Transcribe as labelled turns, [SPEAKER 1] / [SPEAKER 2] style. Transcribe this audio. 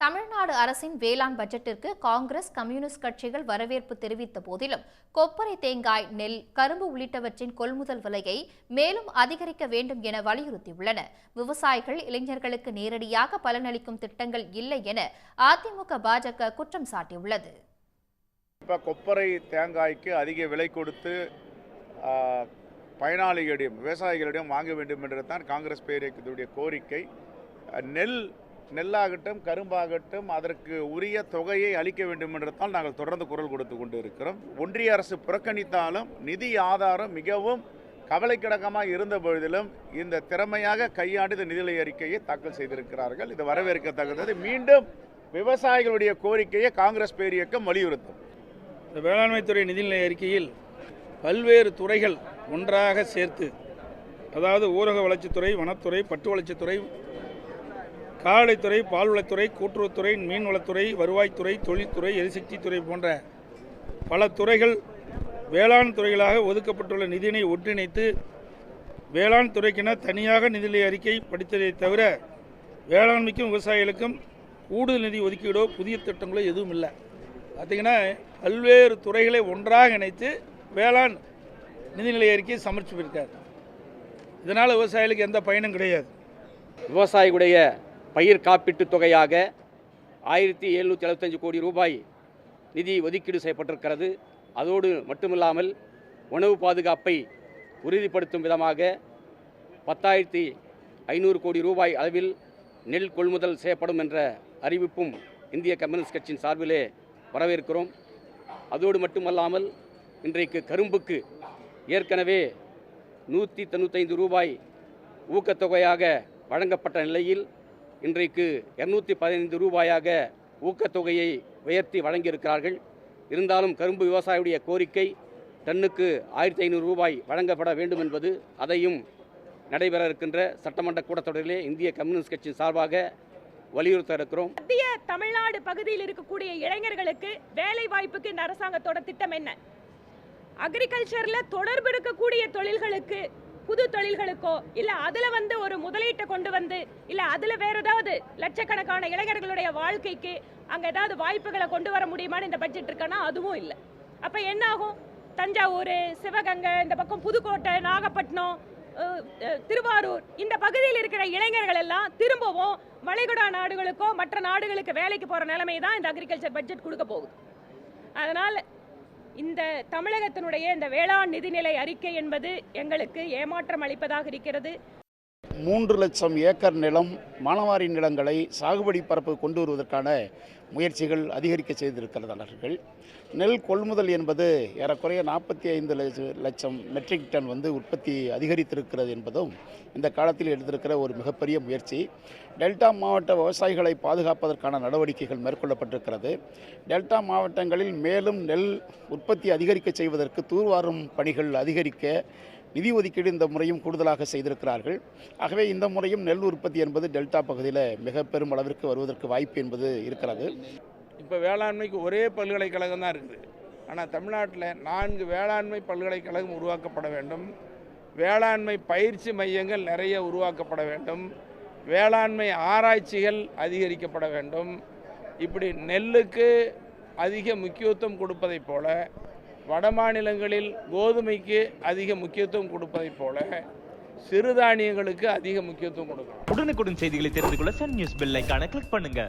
[SPEAKER 1] தமிழ்நாடு அரசின் வேளாண் பட்ஜெட்டிற்கு காங்கிரஸ், கம்யூனிஸ்ட் கட்சிகள் வரவேற்பு தெரிவித்த போதிலும் கொப்பரை தேங்காய், நெல், கரும்பு உள்ளிட்டவற்றின் கொள்முதல் விலையை மேலும் அதிகரிக்க வேண்டும் என வலியுறுத்தியுள்ளன. விவசாயிகள், இளைஞர்களுக்கு நேரடியாக பலனளிக்கும் திட்டங்கள் இல்லை என அதிமுக, பாஜக குற்றம் சாட்டியுள்ளது.
[SPEAKER 2] கொப்பரை தேங்காய்க்கு அதிக விலை கொடுத்து பயனாளிகளிடம், விவசாயிகளிடம் வாங்க வேண்டும் என்றுதான் காங்கிரஸ் பேரியக்கத்துடைய கோரிக்கை. நெல்லாகட்டும், கரும்பாகட்டும் அதற்கு உரிய தொகையை அளிக்க வேண்டும் என்றுதான் நாங்கள் தொடர்ந்து குரல் கொடுத்து கொண்டு இருக்கிறோம். ஒன்றிய அரசு புறக்கணித்தாலும் நிதி ஆதாரம் மிகவும் கவலைக்கிடக்கமாக இருந்த பொழுதிலும் இந்த திறமையாக கையாண்டு இந்த நிதிநிலை அறிக்கையை தாக்கல் செய்திருக்கிறார்கள். இது வரவேற்கத்தக்கது. மீண்டும் விவசாயிகளுடைய கோரிக்கையை காங்கிரஸ் பேரியக்கம் வலியுறுத்தும்.
[SPEAKER 3] இந்த வேளாண்மைத்துறை நிதிநிலை அறிக்கையில் பல்வேறு துறைகள் ஒன்றாக சேர்த்து, அதாவது ஊரக வளர்ச்சித்துறை, வனத்துறை, பட்டு வளர்ச்சித்துறை, கால்நடைத்துறை, பால்வளத்துறை, கூட்டுறவுத்துறை, மீன்வளத்துறை, வருவாய்த்துறை, தொழில்துறை, எரிசக்தித்துறை போன்ற பல துறைகள் வேளாண் துறைகளாக ஒதுக்கப்பட்டுள்ள நிதியினை ஒன்றிணைத்து வேளாண் துறைக்கென தனியாக நிதிநிலை அறிக்கை படித்ததை தவிர வேளாண்மைக்கும் விவசாயிகளுக்கும் கூடுதல் நிதி ஒதுக்கீடோ புதிய திட்டங்களோ எதுவும் இல்லை. பார்த்திங்கன்னா பல்வேறு துறைகளை ஒன்றாக இணைத்து வேளாண் நிதிநிலை அறிக்கையை சமர்ப்பித்திருக்கார். இதனால் விவசாயிகளுக்கு எந்த பயனும் கிடையாது.
[SPEAKER 4] விவசாயிகளுடைய பயிர் காப்பீட்டு தொகையாக 1775 கோடி ரூபாய் நிதி ஒதுக்கீடு செய்யப்பட்டிருக்கிறது. அதோடு மட்டுமில்லாமல் உணவு பாதுகாப்பை உறுதிப்படுத்தும் விதமாக 10,500 கோடி ரூபாய் அளவில் நெல் கொள்முதல் செய்யப்படும் என்ற அறிவிப்பும் இந்திய கம்யூனிஸ்ட் கட்சியின் சார்பிலே வரவேற்கிறோம். அதோடு மட்டுமல்லாமல் இன்றைக்கு கரும்புக்கு ஏற்கனவே 195 ரூபாய் ஊக்கத்தொகையாக வழங்கப்பட்ட நிலையில் இன்றைக்கு 215 ரூபாயாக ஊக்கத்தொகையை உயர்த்தி வழங்கியிருக்கிறார்கள். இருந்தாலும் கரும்பு விவசாயியுடைய கோரிக்கை டன்னுக்கு 1,500 ரூபாய் வழங்கப்பட வேண்டும் என்பது, அதையும் நடைபெற இருக்கின்ற சட்டமன்ற கூட்டத்தொடரிலே இந்திய கம்யூனிஸ்ட் கட்சியின் சார்பாக வலியுறுத்த இருக்கிறோம்.
[SPEAKER 5] மத்திய தமிழ்நாடு பகுதியில் இருக்கக்கூடிய இளைஞர்களுக்கு வேலை வாய்ப்புக்கு இந்த அரசாங்கத்தோட திட்டம் என்ன? அக்ரிகல்ச்சர்ல தொடர்பு இருக்கக்கூடிய தொழில்களுக்கு, புது தொழில்களுக்கோ இல்ல அதுல ஒரு முதலீட்டை கொண்டு வந்து இல்ல அதுல வேற ஏதாவது லட்சக்கணக்கான இளைஞர்களுடைய வாழ்க்கைக்கு அங்க ஏதாவது வாய்ப்புகளை கொண்டு வர முடியுமான்னு இந்த பட்ஜெட் இருக்கானா? அதுவும் இல்லை. அப்ப என்ன ஆகும்? தஞ்சாவூர், சிவகங்கை, இந்த பக்கம் புதுக்கோட்டை, நாகப்பட்டினம், திருவாரூர் இந்த பகுதியில் இருக்கிற இளைஞர்கள் எல்லாம் திரும்பவும் வளைகுடா நாடுகளுக்கோ மற்ற நாடுகளுக்கு வேலைக்கு போற நிலைமை தான் இந்த அக்ரிகல்ச்சர் பட்ஜெட் கொடுக்க போகுது. அதனால இந்த தமிழகத்தினுடைய இந்த வேளாண் நிதிநிலை அறிக்கை என்பது எங்களுக்கு ஏமாற்றம் அளிப்பதாக இருக்கிறது.
[SPEAKER 6] 3 லட்சம் ஏக்கர் நிலம், மானாவாரி நிலங்களை சாகுபடி பரப்பு கொண்டு வருவதற்கான முயற்சிகள் அதிகரிக்க செய்திருக்கிறார்கள். நெல் கொள்முதல் என்பது ஏறக்குறைய 45 லட்சம் மெட்ரிக் டன் உற்பத்தி அதிகரித்திருக்கிறது என்பதும் இந்த காலத்தில் எடுத்திருக்கிற ஒரு மிகப்பெரிய முயற்சி. டெல்டா மாவட்ட விவசாயிகளை பாதுகாப்பதற்கான நடவடிக்கைகள் மேற்கொள்ளப்பட்டிருக்கிறது. டெல்டா மாவட்டங்களில் மேலும் நெல் உற்பத்தி அதிகரிக்க செய்வதற்கு தூர்வாரும் பணிகள் அதிகரிக்க நிதி ஒதுக்கீடு இந்த முறையும் கூடுதலாக செய்திருக்கிறார்கள். ஆகவே இந்த முறையும் நெல் உற்பத்தி என்பது டெல்டா பகுதியில் மிக பெரும் அளவிற்கு வருவதற்கு வாய்ப்பு என்பது இருக்கிறது.
[SPEAKER 3] இப்போ வேளாண்மைக்கு ஒரே பல்கலைக்கழகம் தான் இருக்குது. ஆனால் தமிழ்நாட்டில் 4 வேளாண்மை பல்கலைக்கழகம் உருவாக்கப்பட வேண்டும். வேளாண்மை பயிற்சி மையங்கள் நிறைய உருவாக்கப்பட வேண்டும். வேளாண்மை ஆராய்ச்சிகள் அதிகரிக்கப்பட வேண்டும். இப்படி நெல்லுக்கு அதிக முக்கியத்துவம் கொடுப்பதைப் போல, வட மாநிலங்களில் கோதுமைக்கு அதிக முக்கியத்துவம் கொடுப்பதைப் போல சிறுதானியங்களுக்கு அதிக முக்கியத்துவம் கொடுக்கணும்.
[SPEAKER 7] உடனுக்குடன் செய்திகளை தெரிந்து கொள்ள சன் நியூஸ் பெல் ஐகானை கிளிக் பண்ணுங்க.